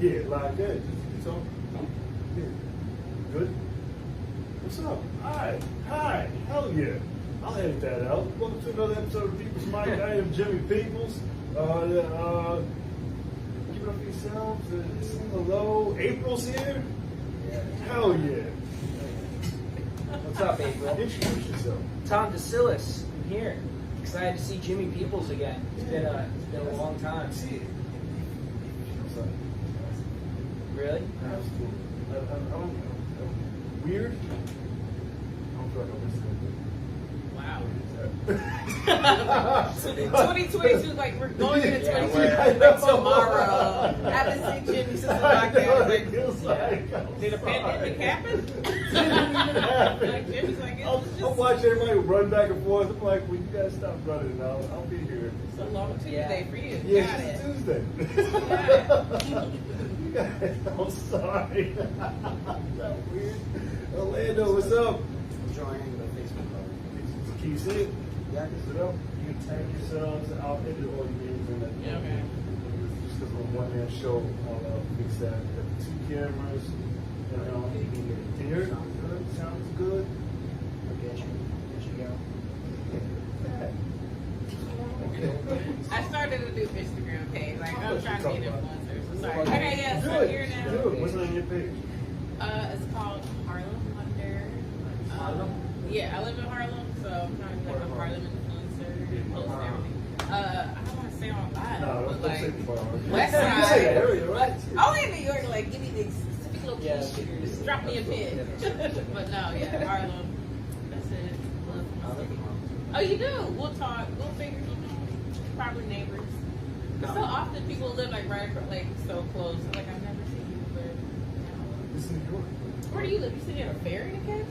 Yeah, like that. So, yeah. Good? What's up? Hi. Hell yeah. I'll edit that out. Welcome to another episode of People's Mic. I am Jimmy Peoples. Keep it up for yourselves. Say hello. April's here? Yeah. Hell yeah. What's up, April? Introduce yourself. Tom Decillis. I'm here. Excited to see Jimmy Peoples again. It's been a long time. See it. Really? Absolutely. I don't weird? I don't feel like I'm listening. Wow. 2022, like we're going into 2022 like tomorrow. I haven't seen Jimmy since the lockdown. Did a pandemic happen? Like Jimmy's like, I'm watching everybody run back and forth. I'm like, well, you guys stop running now. I'll be here. It's a long Tuesday for you. Yeah, Got it's it. Tuesday. You guys, I'm sorry. Is that weird? Orlando, what's up? Joining the Facebook group. Can you see it? Yeah. Is it up? You can tag yourselves. I'll edit all your names in that. Yeah, okay. Just because we're a one-man show, I'll fix that. We have 2 cameras. Can you hear it? Good. Sounds good. I'll get you go. I started a new Instagram page. Like I'm trying to be an influencer. So sorry. Okay, yeah, so Good. here now. Good. What's on your page? It's called Harlem Wonder. Harlem? Yeah, I live in Harlem, so I'm trying to be like a Harlem influencer. Post everything. I don't want to say on live, No, but don't like say the bar. West You can say Side. the area, right? Only in New York, like give me the specific location. Yeah. Just drop me a pin. But no, yeah, Harlem. That's it. Oh, you do? We'll talk. We'll figure something out. Probably neighbors. So often people live like right across, like so close. So, like I've never seen you, but This is New York. where do you live? You sitting at a ferry to catch?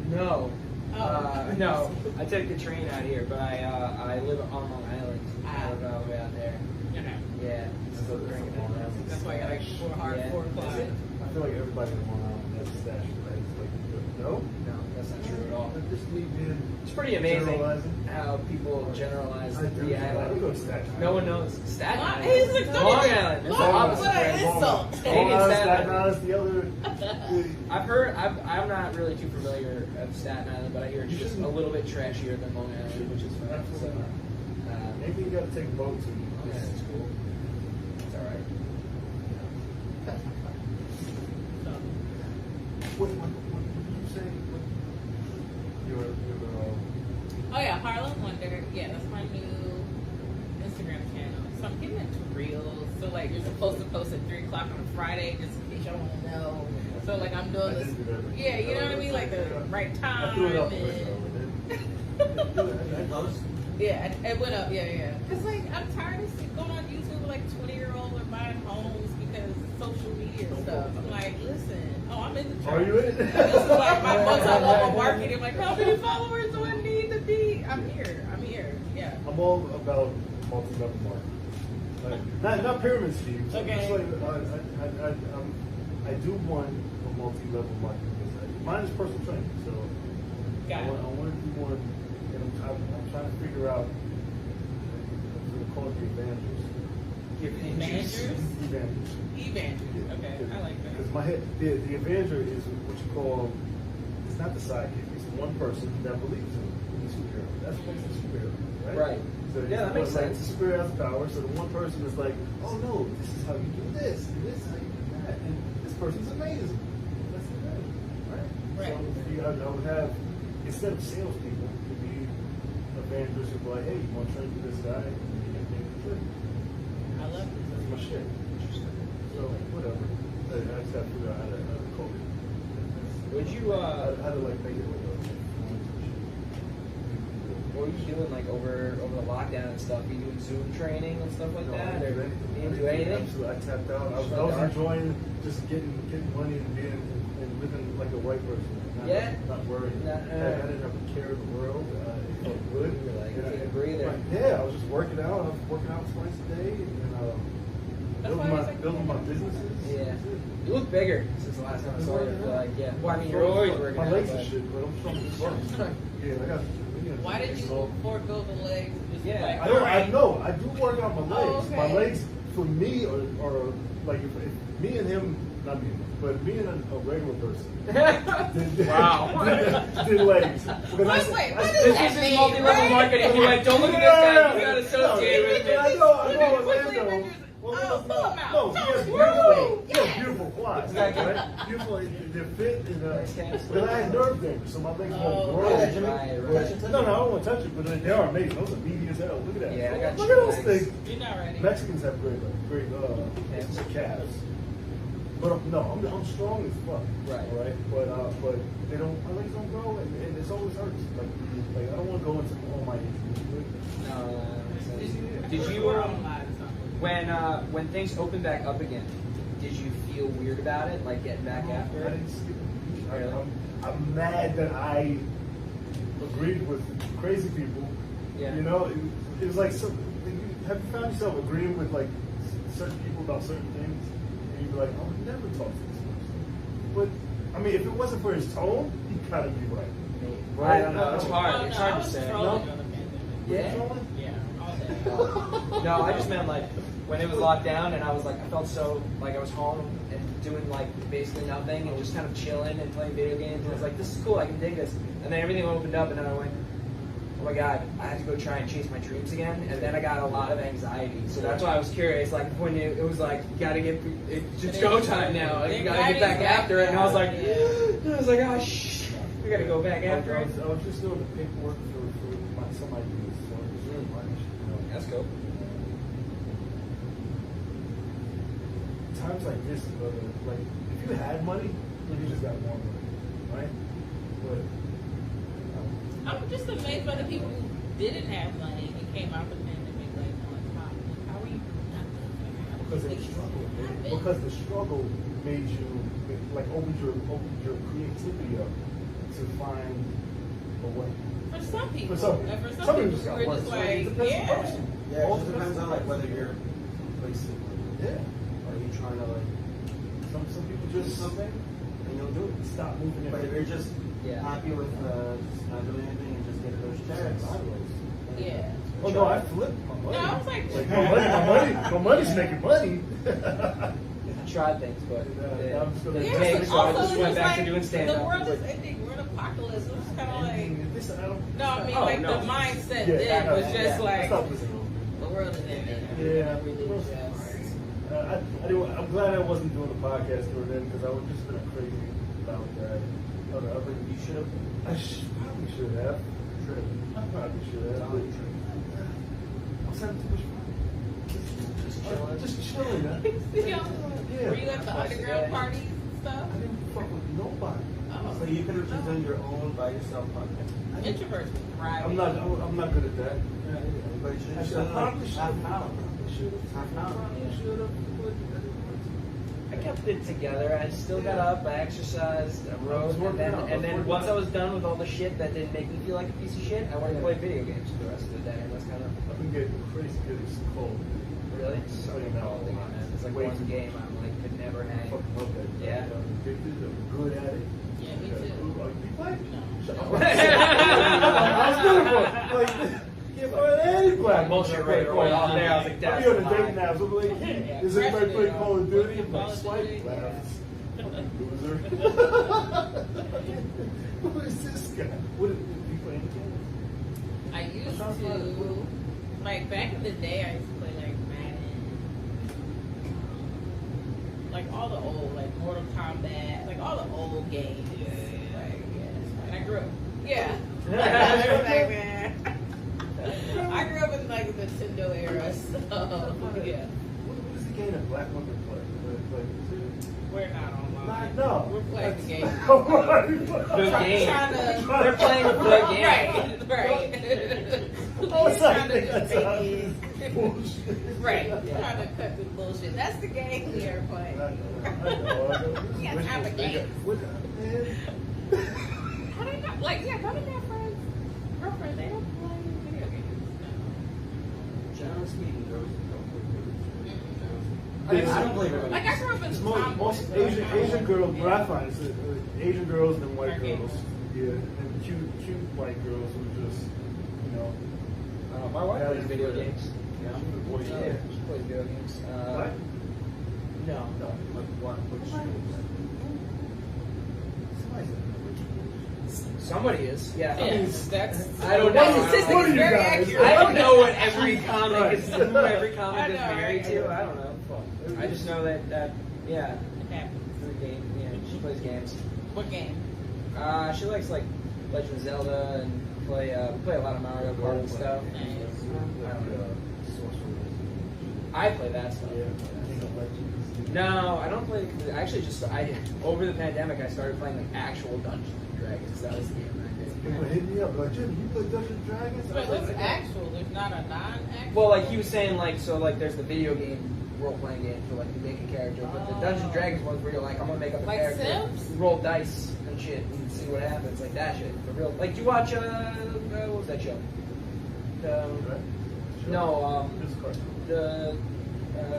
No. Oh. No. I took the train out here, but I live on Long Island. I live all the way out there. Okay. Yeah. So drinking on that. That's why I got like 4 o'clock. I feel like everybody in Long Island has a stash, right? It's like, no? No, that's not true at all. Just me being It's pretty amazing generalizing. how people generalize I do. the I island. go to Staten No one Island. knows. Staten Long- Island. He's like, Long Island. It's the Long- opposite. what an friend. insult. Long Maybe Island, Staten Staten Island. Island's the other. I've heard. I'm not really too familiar of Staten Island, but I hear it's just a little bit trashier than Long Island, which is fine. So, Maybe you gotta take a boat to. yeah, it's cool. It's all right. What did you say? You're Oh yeah, Harlem Wonder. Yeah, that's my new Instagram channel. So I'm getting into reels. So like you're supposed to post at 3 o'clock on a Friday, just in case y'all want to know. So like I'm doing this. Yeah, you know what I mean, like the right I time. threw it up. Yeah, it went up. Yeah. Cause like I'm tired of going on YouTube with like 20-year-olds are buying homes because of social media stuff. I'm like, listen, I'm in the church. Are you in it? This is like my multi-level marketing. Like, how many followers do I need to be? I'm here. Yeah. I'm all about multi-level marketing. Like, not pyramid schemes. Okay. Just like, I do want a multi-level marketing business. Mine is personal training, so Got I it. want to do one. And I'm trying to figure out. I'm going to call it the evangelist. Managers? Evangelist. Evangelist. Okay, I like that. Because the evangelist is what you call. It's not the sidekick. It's one person that believes in the superhero. That's what makes a superhero, right? Right. So Yeah, that makes sense. It's a superhero has power. So the one person is like, oh no, this is how you do this, and this is how you do that, and this person's amazing. That's amazing, right? Right. So I would have, instead of salespeople, it could be evangelists who be like, hey, you want to train with this guy? I love it. That's my shit. So whatever. I just got to figure out how to code it. Would you? How to like make it like What were you doing like over the lockdown and stuff? You doing Zoom training and stuff like that, or you didn't do anything? Absolutely. I tapped out. I was enjoying just getting money and being and living like a white person. Not worried. I didn't have a care of the world. It felt good. You were like, And take a breather. Yeah, I was just working out. I was working out twice a day and building my businesses. Yeah. You look bigger since the last time I saw you. I feel like, yeah. Well, I mean, you're always working My out. legs but- are shit, but I'm strong as fuck. Yeah, I got. Why did you forego the legs? Just Yeah. like, I do work out my legs. Oh, okay. My legs, for me, are like if me and him, not me, but me and a regular person. Wow. Did legs. Because Wait, I what said, is This that is his mean, multi-level right? marketing. He went, don't look at this guy. He's not associated with me. I know Orlando. Oh, pull him out. No, he has Woo! beautiful quads, Exactly. right? Beautiful, they're fit, and Nice calves. but I had nerve damage, so my legs Oh, won't grow. Yeah, Jimmy. Right. No, I don't want to touch it, but they are amazing. Those are meaty as hell. Look at that. Yeah, I got Look at those legs. things. You're not ready. Mexicans have great calves. But no, I'm strong as fuck. Right. All right. But they don't. My legs don't grow, and it's always hurts. Like I don't want to go into all my injuries. No, that makes sense. Did Did you when things opened back up again? Did you feel weird about it, like getting back after I it? didn't see it. Really? I'm mad that I agreed with crazy people. Yeah. You know, it was like some. Have you found yourself agreeing with like certain people about certain things, and you'd be like, I would never talk to this person. But I mean, if it wasn't for his tone, he'd kind of be right. I don't know. It's Oh, hard. no, It's I hard to was say. trolling No? on the pandemic. Yeah. Yeah, all day. No, I just meant like when it was locked down and I was like, I felt so like I was home and doing like basically nothing and just kind of chilling and playing video games. And I was like, this is cool, I can dig this. And then everything opened up and then I went, oh my God, I had to go try and chase my dreams again. And then I got a lot of anxiety. So that's why I was curious. Like when it was like, you gotta get, it's go time now. Like, you gotta get back after it. And I was like, oh shh, we gotta go back after it. I was just doing the paperwork for some ideas. So it was really much. You know. That's cool. Times like this, brother, like if you had money, you just got more money, right? But I'm just amazed by the people who didn't have money and came out the pandemic like on top. Like, how are you not because of the struggle, because the struggle made you like opened your creativity up to find a way. For some people. For some and for people some just people, got we're worse. just So like, it depends on the yeah. person. Yeah, it All just depends on like whether you're placing. Yeah. Are you trying to like Some people do just something and you'll do it. stop moving. But if you're just Yeah. happy with just not doing anything and just getting those checks, Yeah. Oh no, I flipped my money. No, I was like, my money's making money. I tried things, but I'm just gonna yeah, take but so I also just it's went back to like, doing stand-up. the world is ending. We're in apocalypse. It was kind of like, This, I don't. no, I mean, Oh, like no. the mindset Yeah, then was yeah, just yeah. like, Stop listening. the world is ending. Yeah. Really just. I'm glad I wasn't doing the podcast during then because I would just been crazy about that. you should have. I probably should have. I probably should have. But I was having too much fun. Just chilling. Yeah. Were you at the underground parties and I stuff? didn't fuck with nobody. Oh. So you could have just done your own by yourself podcast. Introverts thrive. I'm not good at that. But you should I have should done like probably half an hour. Half an hour. Should have. I kept it together. I still got up, I exercised, I wrote, and then once I was done with all the shit that didn't make me feel like a piece of shit, I went and played video games for the rest of the day. And that's kind of I've been getting crazy good at cold. really so cold again, man. It's like one game I'm like could never I hang. fucking love that. Yeah. I'm addicted. I'm good at it. Yeah, me too. You play? No. Shut up. I was good for it. Like, yeah, for any black. Bullshit right off there. I was like, I'm that's on a fine. date now. So I'm like, Yeah, is anybody freshman, playing Call of Duty? I'm Call like, of swipe Duty, left. Loser. Who is this guy? What did you play any games? I used to, like back in the day, I used to play like Madden, like all the old, like Mortal Kombat, like all the old games. Like, yeah. And I grew up. Yeah. I grew up in like the Nintendo era, so yeah. What is the game that black women play? We're not online. No. We're playing the game. The game. They're playing the game. Right. Oh, it's like Trying to just that's how take it's bullshit. Right. Trying to cut through bullshit. That's the game we are playing. I know. We have to have a game. What, man? How do you not? Like, yeah, how do you have friends, girlfriends? They don't play video games. Generally speaking, girls don't play video No. games. I don't play video Like, I grew up in It's tomboy. most Asian girls, what I find is that Asian girls and white Are girls. Yeah, and cute white girls who just, you know. My wife plays video games. Yeah, I'm a boy. Yeah, she plays video games. What? No. No, like what? Which somebody's Somebody is. Yeah. Yes, that's. I don't know. That statistic What are is you very guys? accurate. I don't know what every comic Right. is, who every comic I is know, married right? to. I don't know. I just know that yeah, Okay. the game. Yeah, she plays games. What game? She likes like Legend of Zelda and play a lot of Mario Kart and stuff. Nice. I play that stuff. No, I don't play. I actually just over the pandemic I started playing like actual Dungeons and Dragons. That was the game I did. People hit me up like, Jimmy, you play Dungeons and Dragons? I But was what's like, actual? There's not a non-actual. Well, like he was saying, like so, like there's the video game role-playing game for like you make a character, but the Dungeons and Dragons ones where you're like, I'm gonna make up a Like character, Sims? roll dice and shit, and see what happens, like that shit for real. Like, do you watch what was that show? Right? No, This card. the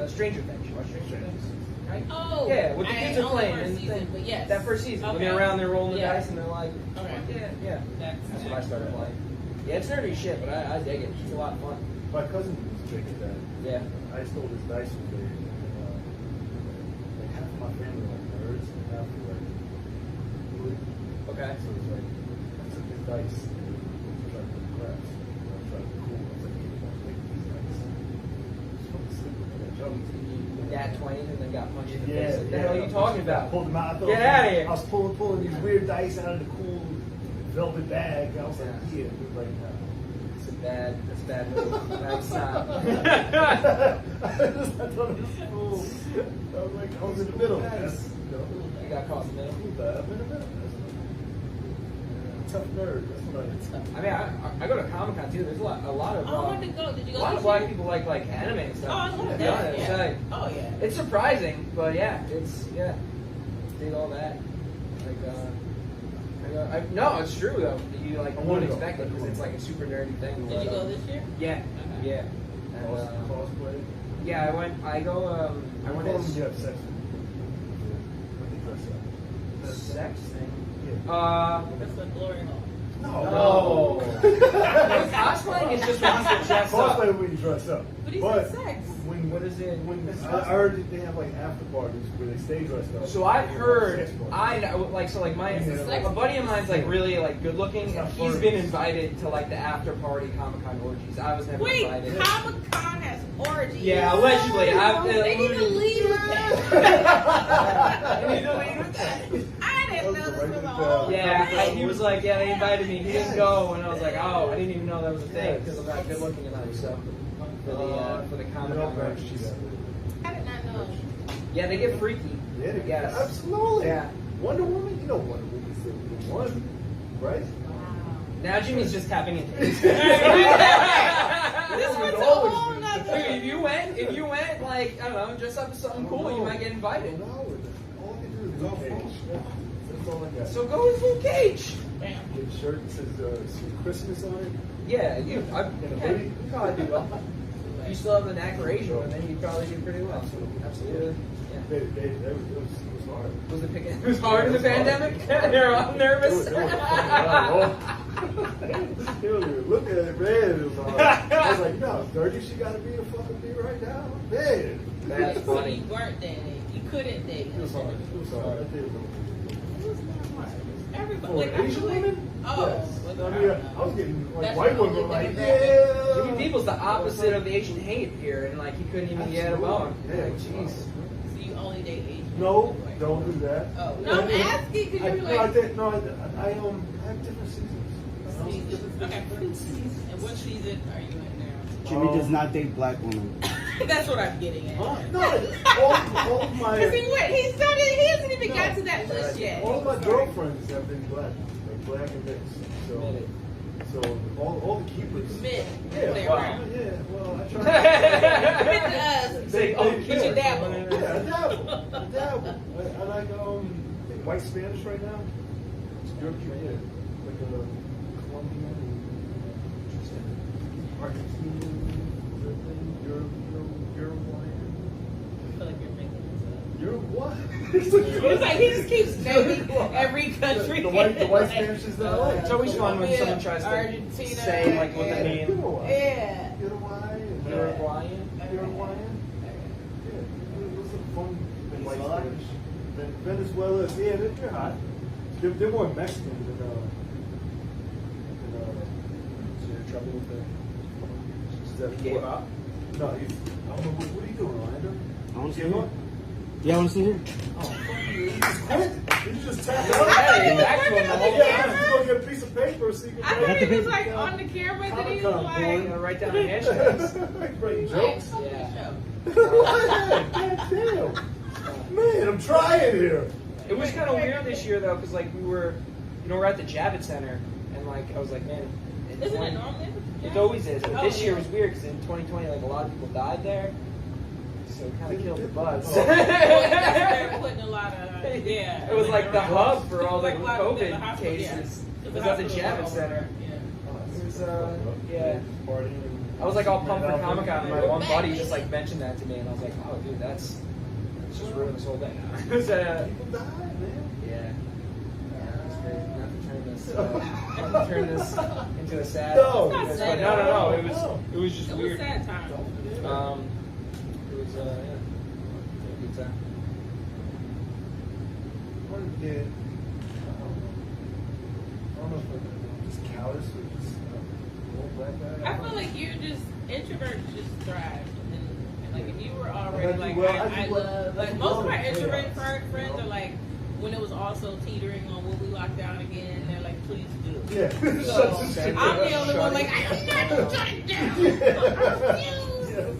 Stranger Things. You watch Stranger Things? Right? Oh. Yeah, what the I kids are only playing. first And season, but yes. that first season, Okay. looking around, they're rolling the Yeah. dice, and they're like, Okay. yeah. That's what I started playing. Yeah, it's nerdy shit, but I dig it. It's a lot of fun. My cousin was drinking that. Yeah. I stole this dice from there. And, like half of my family were like nerds and half were like good. Okay. So it was like, I took this dice and tried to put craps. I was trying to be cool. I was like, hey, I'm making these dice. Just fucking stupid. I got jumped. Got 20 and then got punched in the Yeah, face. What the hell are you talking I about? pulled them out. I thought Get outta here. I was pulling these weird dice out of the cool velvet bag. I was like, yeah, it was like, It's a bad, that's a bad move. Bad stop. I thought it was cool. I was like, I was in the middle. That's, You got caught in the middle. I'm in the middle. That's tough nerd. That's what I I mean, I go to Comic Con too. There's a lot of Oh, I wanted to go. Did you a go? lot of this black year? people like anime and Oh, stuff. I love Yeah, that. it's Yeah. like- Oh yeah. It's surprising, but yeah, dig all that. Like, no, it's true though. You like I wouldn't wanna go. expect it because it's like a super nerdy thing. Did you go this year? Yeah, yeah. And, cosplay. yeah, I went. I go. I went How as you have sex with when they dress up? sex thing. Yeah. That's the glory hole. No. Cosplaying is just when you dress up. Cosplay when you dress up. But he said sex. When What is it? I heard that they have like after parties where they stay dressed up. So I've heard, Sex parties. I know, like, so like my, Yeah. a buddy of mine's like really like good looking, It's and not he's fun. been invited to like the after party Comic Con orgies. I was never Wait, invited. Comic Con has orgies. Yeah, allegedly. They need to lead with that. They need to lead with that. I didn't know this was a whole Yeah, thing. he was like, yeah, they invited me. He didn't go, and I was like, oh, I didn't even know that was a thing because I'm not good looking enough. So for the Comic Con orgies. I did not know. Yeah, they get freaky. Yeah, they Yes. absolutely. Yeah. Wonder Woman, you know Wonder Woman's the one, right? Wow. Now Jimmy's just tapping into it. This was a whole nother. Dude, if you went like, I don't know, dress up as something cool, you might get invited. All I can do is go cage. That's all I got. So go with full cage. Bam. Get a shirt that says Sweet Christmas on it. Yeah, you probably do well. You still have the knack for Asian, and then you'd probably do pretty well. Absolutely. Yeah. It was hard. Was it picking? It was hard in the pandemic. They're all nervous. They were looking at it, man. It was hard. I was like, no, dirty. She got to be a fucking be right now, man. That's So funny. you weren't dating. You couldn't date. It was hard. It was hard. I did it. It was not hard. Everybody. For Like, Asian actually- women? Oh. Yes. Well, I I mean, don't I know. was getting like That's white the women only like, demographic. yeah. People's the opposite of the Asian hate here, and like he couldn't even get a bone. Yeah, Like, jeez. So you only date Asian. No, Right. don't do that. Oh, no, I'm asking because you're I like. have different seasons. Okay. And what season are you in now? Jimmy does not date black women. That's what I'm getting at. Huh? No, all of my Because he hasn't even got to that list yet. all of my girlfriends have been black, like black and mixed. So all the keepers. Mid. Yeah, Play well, around. yeah. Well, I try. Commit to us. Say, oh, But you dabble. Yeah, I dabble. I like white Spanish right now. It's European, yeah. Like Colombian, Argentinian, Uruguayan. I feel like you're making this up. Uruguay. It's like he just keeps naming every country. The white Spanish is that I like. It's always fun when someone tries to Argentina, say like what they mean. Yeah. Uruguay. Uruguayan. Uruguayan. Yeah, those are fun white Spanish. Venezuela, yeah, they're hot. They're more Mexican than So you're in trouble with the No, I don't know. What are you doing, Orlando? I want to see Give her. up? Yeah, I want to see her. Oh, fuck you. You just quit? You just tap Yeah, out? yeah, back to him the whole Yeah, time. I'm just gonna get a piece of paper so you can I thought Got he the was big- like on the camera, then he was Comic-Con, like, boy. You know, write down the hashtags. Writing like, jokes. come on the Yeah. show. God damn. Man, I'm trying here. It was kind of weird this year though, because like we're at the Javits Center, and like I was like, man, Isn't it normally? It always is. But Oh, this year yeah. was weird because in 2020, like a lot of people died there, so it kind of killed the buzz. Oh. They're putting a lot of, yeah. It was like the hub for all the Like a lot of the COVID hospital, yeah. cases. The It was at the hospital Javits was Center. over, yeah. It was, yeah. I was like all pumped for Comic Con, and my one buddy just like mentioned that to me, and I was like, oh, dude, that's just ruined this whole thing. It was, People die, man. yeah. That's great. Not to turn this into a sad. No. It's not but sad. no. It was just It was weird. sad time. It was yeah, a good time. What did it? I don't know if I'm just callous or just old black guy. I feel like you're just introverts just thrive, and like if you were already I do like well- I I do well- love I like do most well of my in introvert chaos, friends you know? are like when it was also teetering on will we lock down again, they're like please do. Yeah. So I'm the only one like I'm not shut it down. I refuse. Yes.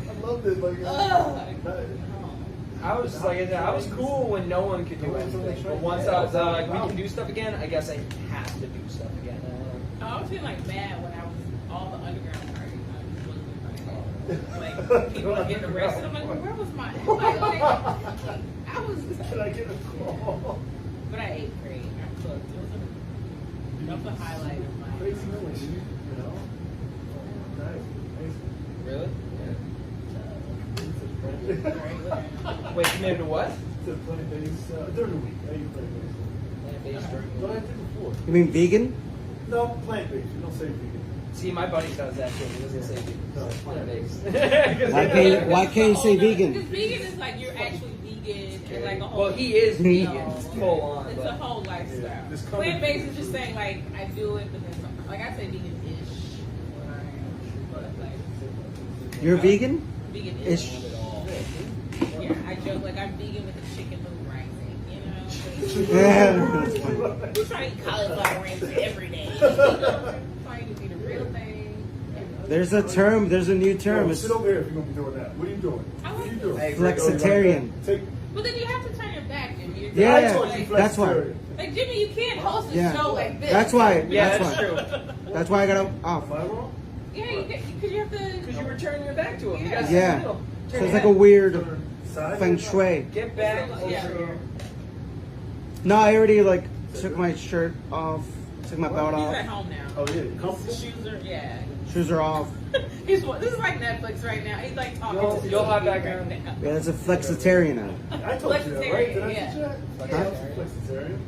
I loved it. Like, I was like, I was cool when no one could do anything. But once I was like, we can do stuff again, I guess I have to do stuff again. I was feeling like mad when I was all the underground parties. I was like people were getting arrested. I'm like, where was my like, I was Can I get a call? but I ate great. I cooked. That was the highlight of my Crazy noise, you know? Nice. Really? Yeah. Wait, you made it to what? To plant-based during the week. I eat plant-based. Plant-based What I turkey. did before. You mean vegan? No, plant-based. You don't say vegan. See, my buddy does that too. He doesn't say vegan. No. It's plant-based. Why can't you say vegan? Because vegan is like you're actually vegan and like a whole. Well, he is vegan, No. full on. It's a But whole lifestyle. Yeah, just come Plant based and- is just saying like I do it, but then something. Like I say vegan-ish, but like You're vegan? vegan-ish. Ish. Yeah, I joke like I'm vegan with the chicken food rising, you know. Yeah, that's funny. We're trying to eat cauliflower rings every day. Trying to be the real thing. There's a term. There's a new term. Yo, It's sit over here if you're gonna be doing that. What are you doing? I What are like you doing? Hey, flexitarian. Take. But then you have to turn your back, Jimmy. You're Yeah, I just told you like, That's why. flexitarian. like Jimmy, you can't host a Yeah. show like this. That's why. yeah, That's that's why. true. That's why I got off. Am I wrong? Yeah, because you have to. Because you were turning your back to him. You guys Yeah. Turn So your it's like head. a weird Side? feng shui. Get back Yeah. over here. No, I already like took my shirt off, took my belt He's off, at home now. Oh yeah, The comfortable. shoes are shoes are off. This is like Netflix right now. He's like talking. to You'll the have TV that right guy. now. Yeah, that's a flexitarian now. I told you that, right? Did I Yeah. teach you that? Huh? Flexitarian.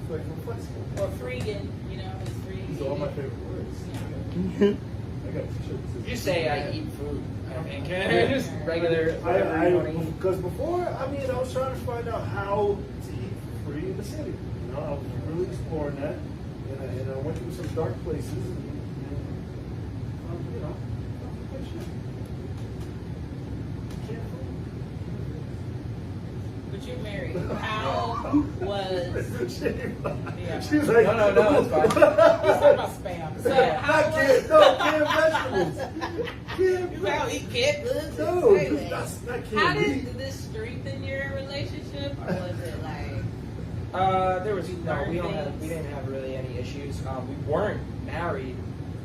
Flexible. Or freegan, you know, it's free. These are all my favorite words. Yeah. I got t-shirts. You say I eat food. I mean, just regular. Because before, I mean, I was trying to find out how to eat free in the city. You know, I was really exploring that, and I went through some dark places, and you know, But you're married. How was? she was like, No, it's fine. Let's talk about spam. So Not how canned, no, canned vegetables. Canned You like, eat canned goods? No, Anyway. that's not How canned meat. did this strengthen your relationship, or was it like? There was we didn't have really any issues. We weren't married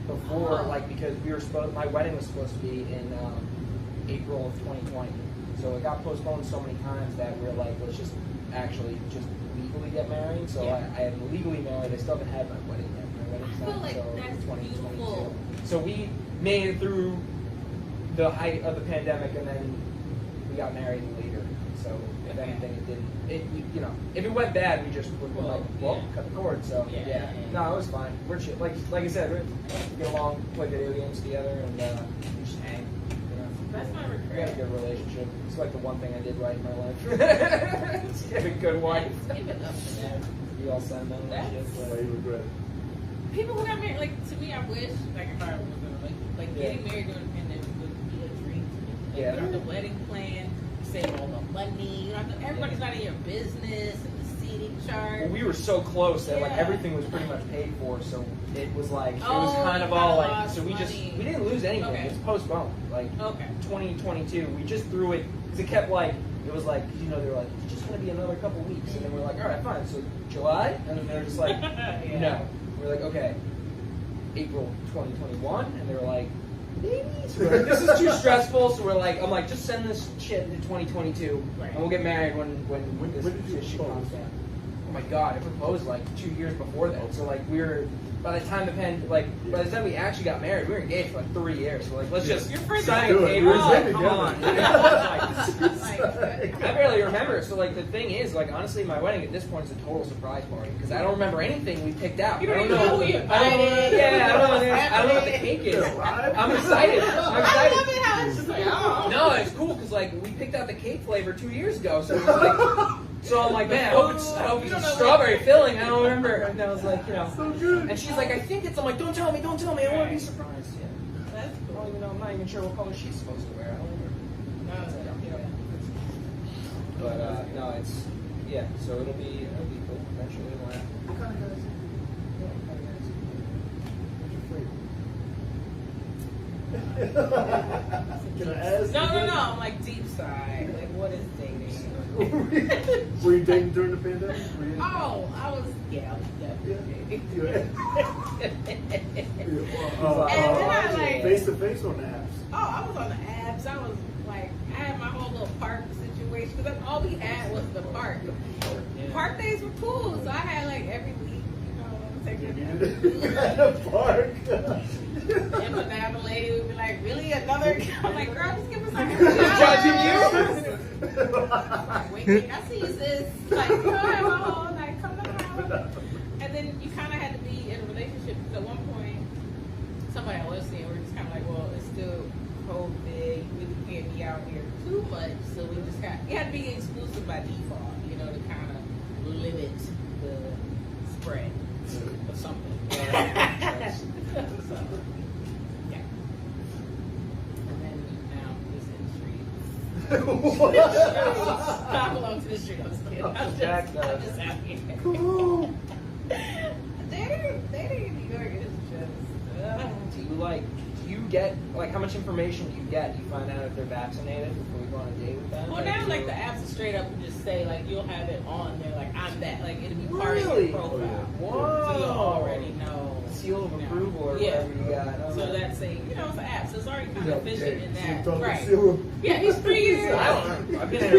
before, Oh. like because my wedding was supposed to be in April of 2020. So it got postponed so many times that we were like, let's just legally get married. So Yeah. I am legally married. I still haven't had my wedding yet. My wedding's I feel not like until that's 2022. beautiful. So we made it through the height of the pandemic, and then we got married later. So if anything, if it went bad, we just would cut the cord. So Yeah. no, it was fine. We're like I said, we get along, play video games together, and we just hang. You know. That's my We had a regret. good relationship. It's like the one thing I did right in my life. Just get a good wife. Give it up to that. Be all sentimental and shit. Why But you regret it? People who got married, like to me, I wish, like if I was in a relationship, like Yeah. getting married during the pandemic would be a dream to me. Like, Yeah. you have the wedding plan, you save all the money, you don't have to, everybody's not in your business and the seating chart. well, we were so close that like Yeah. everything was pretty much paid for, so it was like it was Oh, kind you of all kinda like lost so we money. didn't lose anything. Okay. It's postponed. Like Okay. 2022, we just threw it because it kept like it was like you know they were like it's just gonna be another couple weeks, and then we're like all right fine, so July, and then they're just like Yeah. no, we're like okay, April 2021, and they were like maybe. So we're like, this is too stressful, so we're like I'm like just send this shit to 2022, Right. and we'll get married when this when did you shit propose? comes down. Oh my god, I proposed like 2 years before that. So like we were by the time by the time we actually got married, we were engaged for like 3 years. So like let's just You're friends sign with- a Do it. paper. We're living Come on. Like, I barely remember. So like the thing is, like honestly, my wedding at this point is a total surprise party because I don't remember anything we picked out. You don't I even know who you I don't know. invited. Yeah, I don't know what the cake is. I'm excited. I'm I excited. love it how it's just like, oh. No, it's cool because like we picked out the cake flavor 2 years ago, so it was like, so I'm like, man, I hope it's You don't a know strawberry filling. I don't remember, and I was like, you know, So good. and she's like, I think it's. I'm like, don't tell me, I want to be surprised. Yeah, That's I cool. don't even know. I'm not even sure what color she's supposed to wear. I don't remember. But no, it's yeah. So it'll be cool. Eventually, we'll have. What kind of guys? Can I ask? No. I'm like deep side. Like, what is dating? Were you dating during the pandemic? Were you- Oh, I was definitely dating. You- And then I, like- face to face on the apps. Oh, I was on the apps. I was like, I had my whole little park situation because all we had was the park. Park days were cool, so I had like every week, take her down. At a park. And my dad, lady would be like, really another? I'm like, girl, just give us like Judging you? Like, wait, I see you, sis. Like, you know, have a whole like, come to the house. And then you kind of had to be in a relationship because at one point, somebody I was seeing, we were just kind of like, well, it's still COVID. We can't be out here too much, so we just you had to be exclusive by default, you know, to kind of limit the spread or something. So, yeah. And then now he's in the streets. I belong to the street. I'm just kidding. I'm just out here. Cool. Dating in New York is just. Do you like? Do you get like how much information do you get? Do you find out if they're vaccinated before you go on a date with them? Well, Or now do you- like the apps are straight up and just say like you'll have it on there like I'm that like it'll be part Really? of your profile. Whoa. So you'll already know. seal of you know. approval or Yeah. whatever you got. So that's a it's an app, so it's already kind of efficient in that. Right. Right. Seal Yeah, he's 3 years. I don't know. I've been in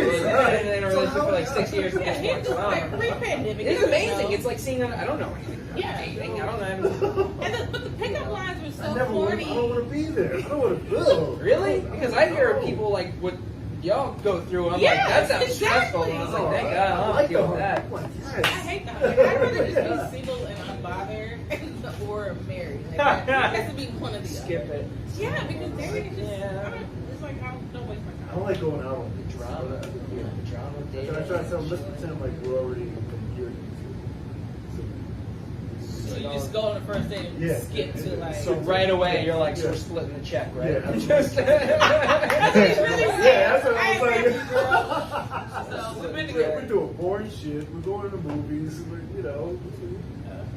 a relationship for like 6 years at Yeah, this he's point. just So I like don't know. pre-pandemic. It's you amazing. know. It's like seeing. I don't know anything. About Yeah. dating. I don't know. But the pickup lines were I so never want. I corny. don't want to be there. I don't want to. Really? Because I hear people like what y'all go through. And I'm like, that Yes, sounds stressful. And I was like, thank God, I don't have to deal with that. I'm like, I yes. hate that. Like, I'd rather just be single and unbothered or married. Like, it has to be one of the Skip other. it. Yeah, because dating is just, Yeah. it's like, don't waste my I time. don't like going out on The drama. The drama of dating. I try to tell them, let's pretend like we're already in gear. So you just go on the first date and Yeah. skip to like. So right away, you're like, so Yeah. we're splitting the check, right? Yeah. Just- That's what he's really saying. Yeah, that's what I I ain't was ready, like. girl. So we've been We're together. doing boring shit. We're going to the movies. We're,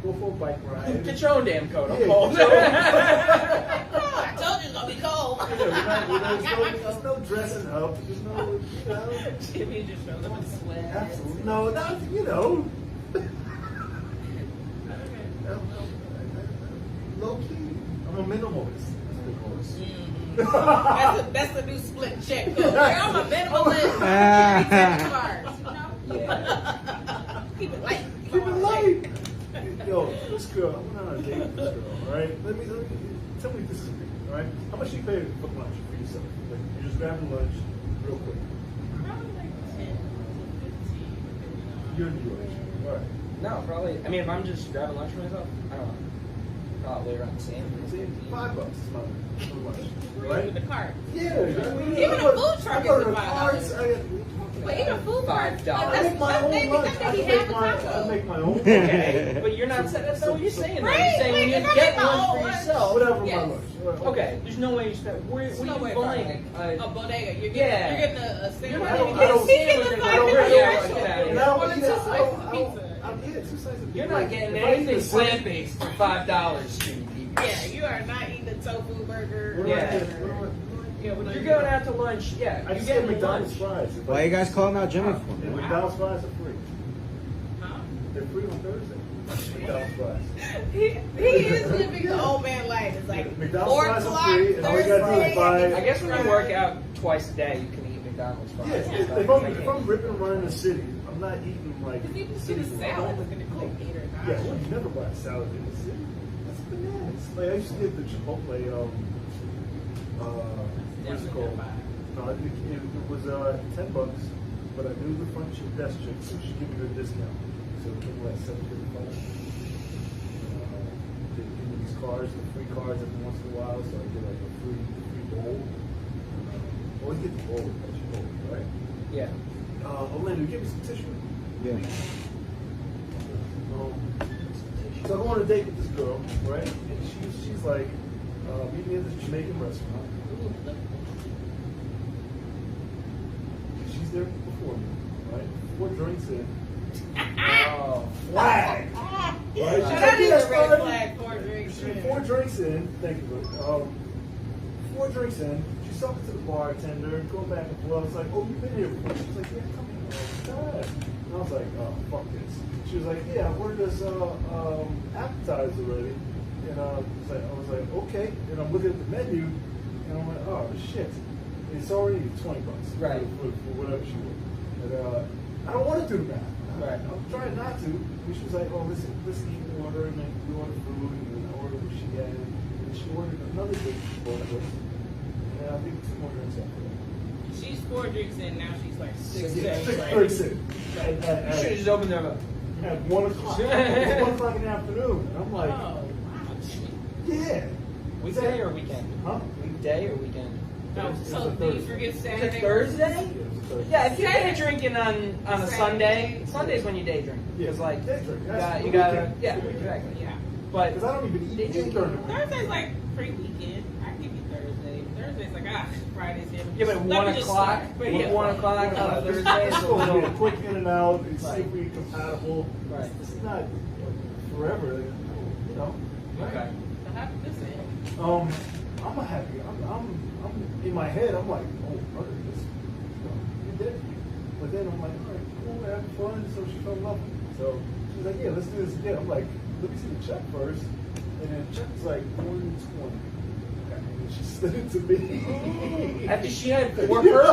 go for a bike ride. Get your own damn coat. I'm Yeah, cold. get your own- I told you it's gonna be cold. Yeah, there's no dressing up. There's no, Jimmy just shows up in sweat. absolutely no, not low key. I'm a minimalist. That's the new split check. Though. I'm a minimalist. Keep it light. Keep it light. Yo, this girl, I'm not on a date with this girl, all right? Let me tell me if this is real, all right? How much do you pay for lunch for yourself? Like, you're just grabbing lunch real quick. Probably like 10 to 15. You're in New York, all right? No, probably. I mean, if I'm just grabbing lunch for myself, I don't know. probably around the same. See, $5 is not so much, With right? the cart. Yeah, I mean, Even a food truck I go is to the $5. carts. But even food cart. $5. I make my own lunch. I make my own. Okay, but you're not saying that's not what you're saying. though. Right, You're saying when like, you if I get make my lunch own for lunch- yourself. Whatever Yes. my lunch. Okay, there's no way you spend. Where There's are no you way buying a bodega. You're getting, Yeah. you're getting a sandwich. You're not I don't- even I don't- getting sandwiches. I don't- don't- Yeah, And yeah. I don't One or eat two that. slices of pizza. I'm eating 2 slices of pizza. You're not getting If I eat anything the same- plant-based for $5, Jimmy Peeps. Yeah, you are not eating a tofu burger. What do I Yeah. get? What do I- Yeah, when you're going out to lunch, yeah, I you just get get McDonald's lunch. fries. If Why I- you guys calling out Jimmy And for? McDonald's fries are free. Huh? They're free on Thursday. McDonald's fries. He is living the old man life. It's like McDonald's 4 fries are o'clock free, and all you gotta do is Thursday. buy- I guess when you work out twice a day, you can eat McDonald's fries. Yeah, and if stuff. if I'm ripping around the city, I'm not eating like. Because even city get a food. salad is going to cook 8 or 9. Yeah, well, you never buy a salad in the city. That's bananas. Like I used to get the Chipotle. What's it called? No, it was $10, but I knew the front chick, desk chick, so she gave me a good discount. So it came like $7.55. They give me these cards, the free cards every once in a while, so I get like a free bowl. Always get the bowl, that's your bowl, right? Yeah. Orlando, give me some tissue. Yeah. So I go on a date with this girl, right? And she's like, meet me at this Jamaican restaurant. She's there before me, right? 4 drinks in. Oh. Flag! Ah, Right? She's that like, is yeah, a red fine. flag. 4 drinks. She 4 drinks in. Thank you, bud. 4 drinks in. She's talking to the bartender, going back and forth. I was like, oh, you've been here before. She's like, yeah, come here all the time. And I was like, oh, fuck this. She was like, yeah, I ordered this appetizer already. And I was like, okay. And I'm looking at the menu, and I'm like, oh, shit. It's already $20 Right. for whatever she ordered. And I don't want to do the math. Right. I'm trying not to. And she was like, oh, listen, keep ordering, and we ordered food, and then I ordered what she had. And she ordered another drink for us. And I think 2 more drinks after that. She's 4 drinks in. Now she's like 6 Yeah, drinks. 6 drinks in. You should have just opened them up. At 1 o'clock. It's 1 o'clock in the afternoon. And I'm like, Oh, wow. yeah. Weekday or weekend? Huh? Weekday or weekend? No, so do you forget Is Saturday? it Thursday? Yeah, it was a Thursday. Yeah, if you're day drinking on a Sunday, Sunday's when you day drink. Because like Day drink. That's you the gotta weekend. yeah, exactly. Yeah. But Because I don't even eat during the week. Thursday's like pre-weekend. I give you Thursday. Thursday's like, Friday's here. yeah, but Let 1 me just o'clock, start. But yeah. 1 o'clock on a Thursday is It's a supposed to be a little quick in and out, and see if we're compatible. Right. This is not forever, you know. Right? okay. So how did this end? I'm a happy. I'm in my head. I'm like, oh, brother, this, you're dead. But then I'm like, all right, cool, we're having fun. So she fell in love with me. So she's like, yeah, let's do this again. I'm like, let me see the check first. And then the check was like $120. And she slid it to me. After she had four original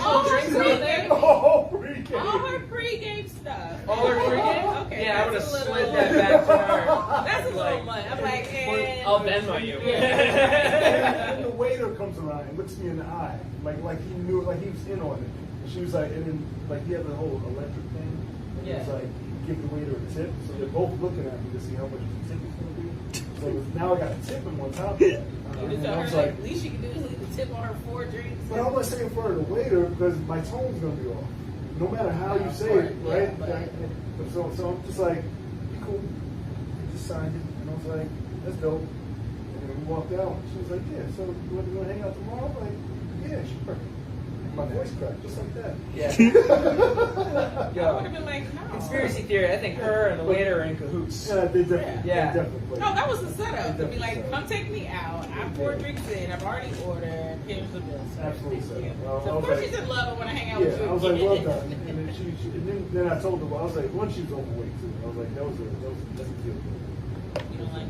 Oh, drinks really? on there. Oh, pre-game. All her pre-game stuff. All her pregame? Okay. Yeah, I would have that's a slid little- that back to her. That's a little Like, much. I'm like, and I'll Venmo you. And the waiter comes around and looks me in the eye, like he knew, like he was in on it. And she was like, and then like he had the whole electric thing. And He was Yeah. like, give the waiter a tip. So they're both looking at me to see how much the tip is going to be. So now I got a tip in one top of that. You And just tell I her was like, like, least you can do is leave the tip on her 4 drinks. but I'm not saying for the waiter because my tone's going to be off. No matter how you say it, Yeah, right? but- So I'm just like, be cool. I just signed it, and I was like, that's dope. And then we walked out. She was like, yeah, so you want to hang out tomorrow? I'm like, yeah, sure. My voice cracked just like that. Yeah. I would Yo. have been like, no. Conspiracy theory. I think her and the waiter are in cahoots. Yeah, they definitely, Yeah. they definitely played. No, that was the setup. To be Definitely like, so. come take me out. I'm 4 drinks in. I've already ordered. Here's the bill. So Absolutely so. yeah. Well, So I of was course like- she's in love and want to hang out with you. Yeah, I was like, well again. done. And then then I told her, well, I was like, one, she was overweight too. I was like, that's a deal. You know, like,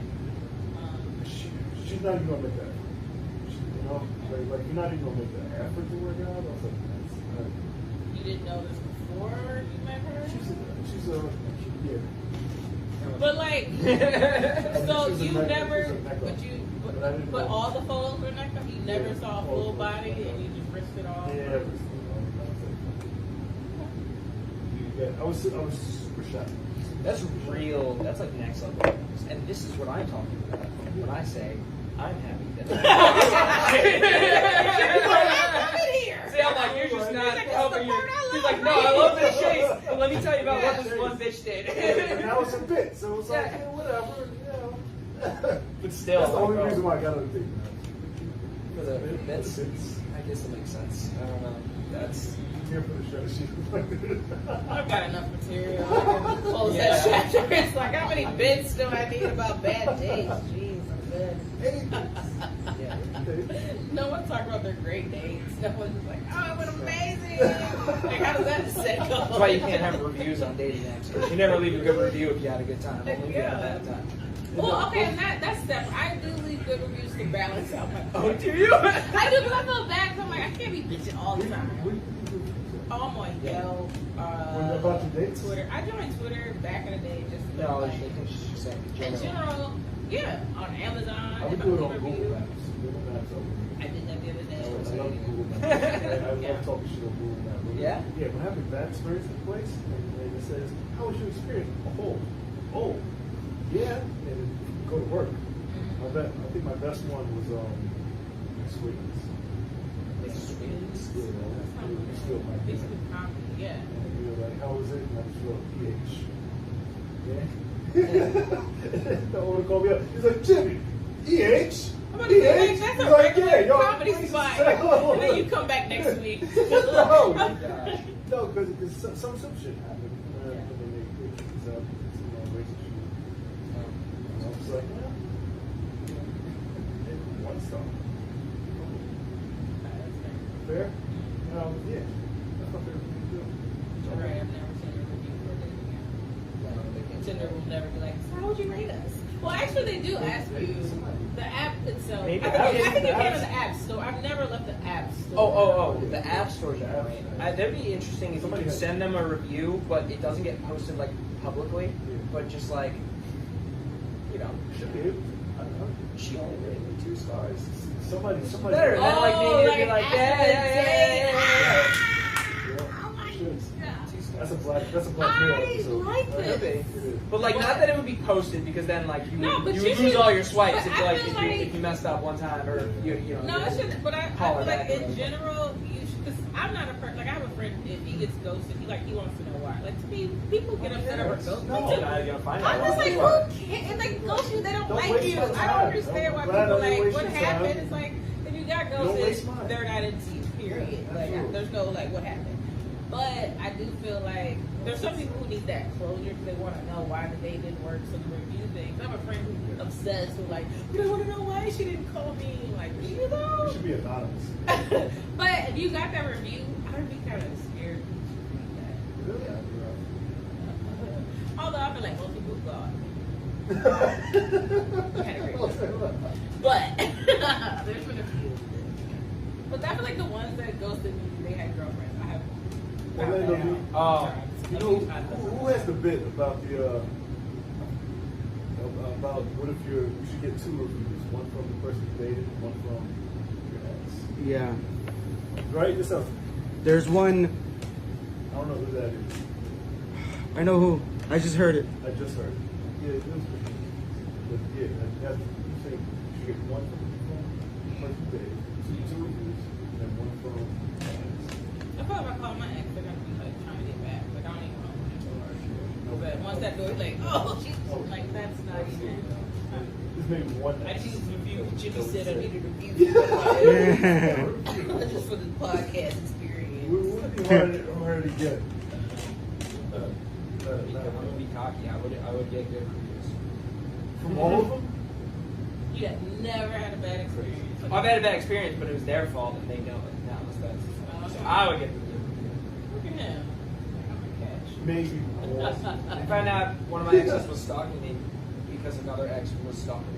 She's not even gonna make that. You know, like you're not even gonna make that effort to work out. I was like, you didn't know this before you met her? she's a yeah. But like, so She's a you neck- never, she's a neck but up. you, But I didn't but know. all the photos were neck up. You never Yeah, saw a all full the body photos. and you just risked it all. Yeah, I was super shocked. That's real. That's like next level. And this is what I'm talking about when I say I'm happy that. See, I'm like, you're just not helping you. He's like, no, I love this chase. But let me tell you about what this one bitch did. And that was a bit, so it's like, yeah, whatever, you know. But still, That's the only like, reason why I got on the date. For the bits, I guess it makes sense. I don't know. That's. Here for the show. I've got enough material. I can close Yeah. that chapter. It's like, how many bits do I need about bad dates? Jeez, I'm good. Yeah. No one talk about their great dates. No one's just like, oh, it went amazing. Like, how does that set go? That's why you can't have reviews on dating apps. 'Cause you never leave a good review if you had a good time. Only if you had a bad time. Well, okay, and that's separate. I do leave good reviews to balance out my. Oh, do you? I do, because I feel bad. Cause I'm like, I can't be bitching all the time. Oh, I'm on Yelp, About your dates? Twitter. I joined Twitter back in the day just to No, like, they can just say in general, yeah, on Amazon. I would if do it I on review. Google Maps. Google Maps over. I did that the other day. I love Google Maps. I love talking shit on Google Maps. Yeah? Yeah, when having bad experience in a place, and it says, how was your experience? Oh, yeah, and go to work. I think my best one was Sweetness. Basically, comedy, yeah. And we were like, how was it? And I just wrote PH. Yeah. The owner called me up. He's like, Jimmy, EH? I'm about to say, like, that's a He's like, regular yeah, yo, comedy please spot. say hello. And then you come back next week. No, because some shit happened. And then they kicked us out. Racist shit. And I was like, well, one star. Fair? Yeah. That's what they're doing. Right, I've never seen a review for it again. Tinder will never be like, so how would you rate us? Well, actually, they do ask you. The app itself. Maybe. I think it came in the app store. I've never left the app store. Oh, the app stores are great. That'd be interesting if you could send them a review, but it doesn't get posted like publicly, but just like, you know, Should be. I don't know. she only rated me 2 stars. Somebody. Better. And then like maybe it'd be like, after yeah. the date. Yeah. Oh my Should. God. That's a black mirror I episode. like Could this. be. But like, not that it would be posted because then like you No, but would you lose should- all your swipes but if I like feel if like- you messed up one time or you know. No, it shouldn't. But I Call feel her like back or in whatever. general, you should. Because I'm not a person. Like I have a friend. If he gets ghosted, he wants to know why. Like to me, people get upset over ghosting. No. Now you're gonna find out. I'm just like, who cares? If they ghost you, they don't Don't like waste you. my I don't time. understand why I'm glad people I didn't like waste what your happened. time. It's like if you got Don't waste ghosted, mine. they're not into you. Period. Yeah, Like absolutely. there's no like what happened. But I do feel like there's some people who need that closure because they want to know why the date didn't work. So they review things. I have a friend who's obsessed with like, but I want to know why she didn't call me. Like, do you know? You should be anonymous. But if you got that review, I would be kind of scared to read that. Really? Although I feel like most people thought. Yeah. But there's been a few. But I feel like the ones that ghosted me, they had girlfriends. I have. Orlando found that Lee. out. You know, who has the bit about the about what if you should get 2 reviews, one from the person you dated, one from your ex, Yeah. right? This sounds, There's one. I don't know who that is. I know who. I just heard it. I just heard it. Yeah, it was, but yeah, that's you say you should get one from the person you dated, 2 reviews, and then one from your ex. I feel like if I call my ex, they're gonna be like trying to get back. Like I don't even know when I told her. But once that door, like, oh, she's like, that's not even. There's maybe one I ex. just review. Jimmy said I needed a review. Just for the podcast experience. Would be hard to get. I would be cocky. I would get good reviews. From all of them? You have never had a bad experience. I've had a bad experience, but it was their fault, and they know it now. So I would get the good review. Look at him. I'm a catch. Maybe one. I found out one of my exes was stalking me because another ex was stalking me.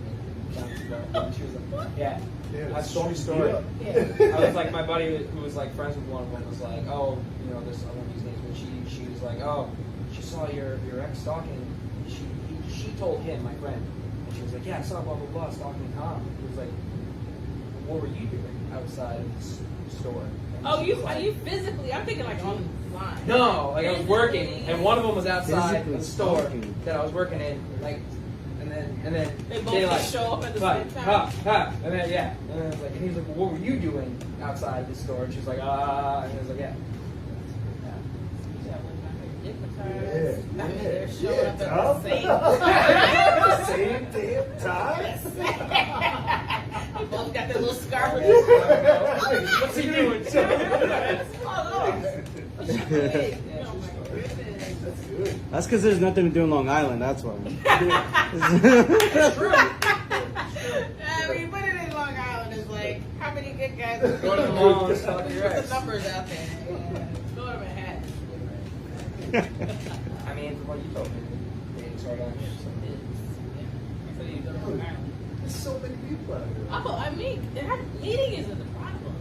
And she was like, yeah. Yeah, That's a stalking true story. you Yeah. I was like, my buddy who was like friends with one of them was like, oh, you know, this, I won't use names, but she was like, oh, she saw your ex stalking. She told him, my friend, and she was like, yeah, I saw blah blah blah stalking Tom. He was like, what were you doing outside of the store? Oh, are you physically? I'm thinking like online. No, like I was working, and one of them was outside Physically the store stalking. that I was working in, like, and then They both they just like show up at the ha, same time. ha, and then yeah, and then I was like, and he was like, well, what were you doing outside the store? And she was like, and he was like, yeah. I mean, they're showing up at Tom. the same Same damn time. They both got their little scarf. What's he doing? That's good. That's because there's nothing to do in Long Island. That's why. That's true. I mean, put it in Long Island is like, how many good guys are Go to the going mall and Put stuff. the numbers out there. Yeah. Go to Manhattan. I mean, from what you told me, dating started on here. So. So you go to Long Island. There's so many people out here. Oh, I mean, meeting isn't the problem.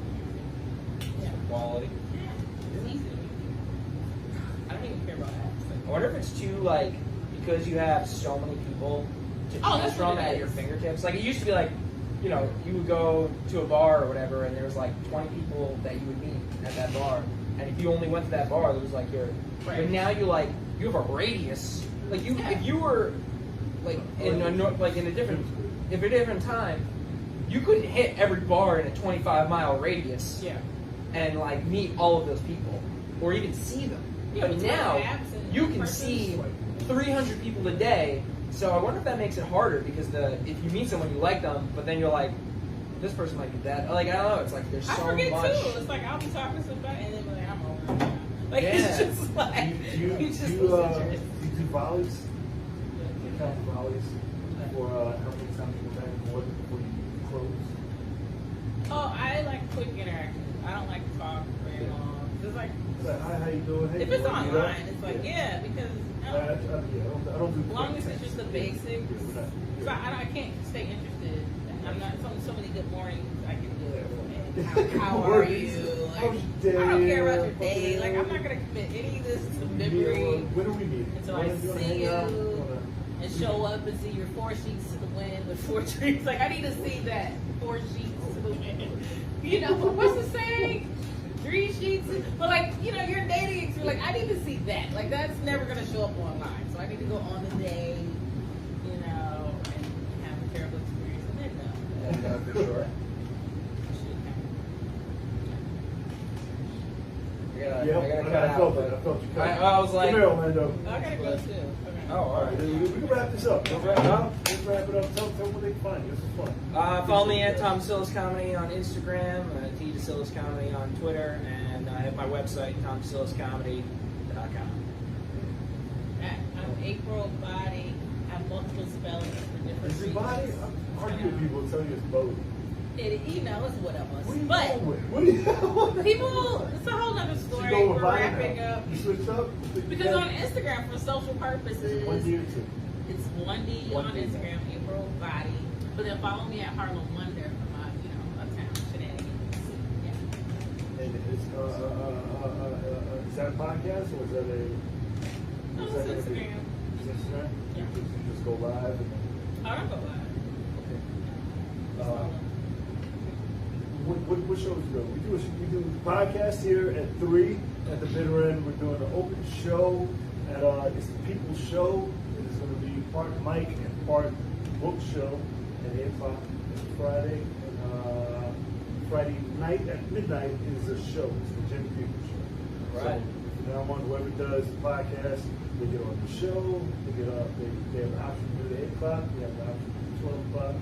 Yeah. Quality. Yeah. It's easy. I don't even care about apps. I wonder if it's too like because you have so many people to Oh, choose that's from what it at is. your fingertips. Like it used to be like, you know, you would go to a bar or whatever, and there was like 20 people that you would meet at that bar, and if you only went to that bar, there was like your. Right. But now you have a radius. Like you, Yeah. if you were like in a different time, you couldn't hit every bar in a 25-mile radius. Yeah. And like meet all of those people, or even see them. Yeah, but with now apps and you can persons. see 300 people a day. So I wonder if that makes it harder because if you meet someone you like them, but then you're like, this person might be dead. Like I don't know. It's like there's I so forget much. too. It's like I'll be talking to somebody and then be like, I'm over it now. Like Yeah. it's just like Do you just lose interest. do volleys? You count volleys for how many times you go back and forth before you close? Oh, I like quick interaction. I don't like to talk very long. It's like It's like, hi, how you doing? Hey, if it's you wanna meet up? online, it's like yeah, because I don't do as long quick as it's just the texts. basics. Yeah, we're not- So I can't stay interested. I'm not so many good mornings I can do. Yeah. And how are you? Like, How's your I don't care about your day? day. Like I'm not gonna commit any of this to Yeah, memory when are we meeting? until I You wanna see hang out? you Wanna- and show up and see your 4 sheets to the wind with 4 trees. Like I need to see that 4 sheets to the wind. You know, what's the saying? 3 sheets. But like, you know, you're dating experience. Like I need to see that. Like that's never gonna show up online. So I need to go on the day, you know, and have a terrible experience and then no. Yeah, for sure. I gotta cut I felt out, it. I felt you I coming. was like, Come here, Orlando. I gotta go too. Okay. oh, all All right, right. we can wrap this up. Let's wrap it up. Let's wrap it up. Tell them what they can find. This is fun. Follow me at Tom Decillis Comedy on Instagram, T Decillis Comedy on Twitter, and I have my website, TomDecillisComedy.com. I'm April Body. I have multiple spellings for different Is your body? reasons. I'm arguing people tell you it's both. You know, it's what else. What are you But going with? What are you going with? people, it's a whole other You story. go with We're body wrapping now. up. You switched up? Because on Instagram, for social purposes, 1 D or 2? it's 1D on 1D. Instagram, April Body. But then follow me at Harlem Wonder for my, uptown shenanigans. Yeah. And is that a podcast or is that a? No, is it's that gonna be- Instagram. Is it Instagram? Yeah. You just go live and then. I don't go live. Okay. What shows we do? We do the podcast here at 3 at the bitter end. We're doing an open show at it's the People's Show. It is going to be part mic and part book show at 8 o'clock Friday. And Friday night at midnight is a show. It's the Jimmy Peoples Show. Right. So from now on, whoever does the podcast, they get on the show. They get up. They have the option to do it at 8 o'clock. They have the option to do 12 o'clock.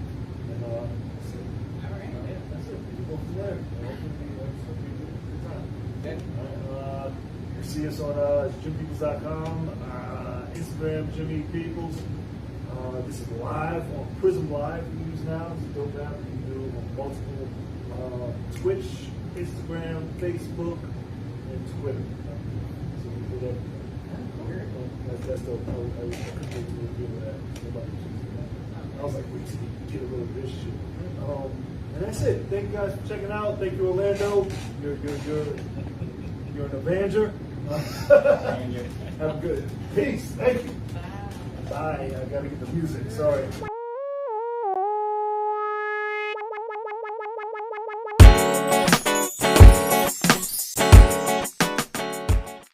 And that's it. All right. Yeah, that's it. We go from there. Hopefully, it's going to be a good time. Okay. You can see us on JimPeoples.com, Instagram, Jimmy Peoples. This is live on Prism Live. We use now. It's a dope app. You can do it on multiple Twitch, Instagram, Facebook, and Twitter. So we do that. That's dope. I couldn't wait to reveal that. Nobody was using that. I was like, wait till you get a little of this shit. And that's it. Thank you guys for checking out. Thank you, Orlando. You're an Avenger. Have a good peace. Thank you. Bye. Bye. I gotta get the music. Sorry.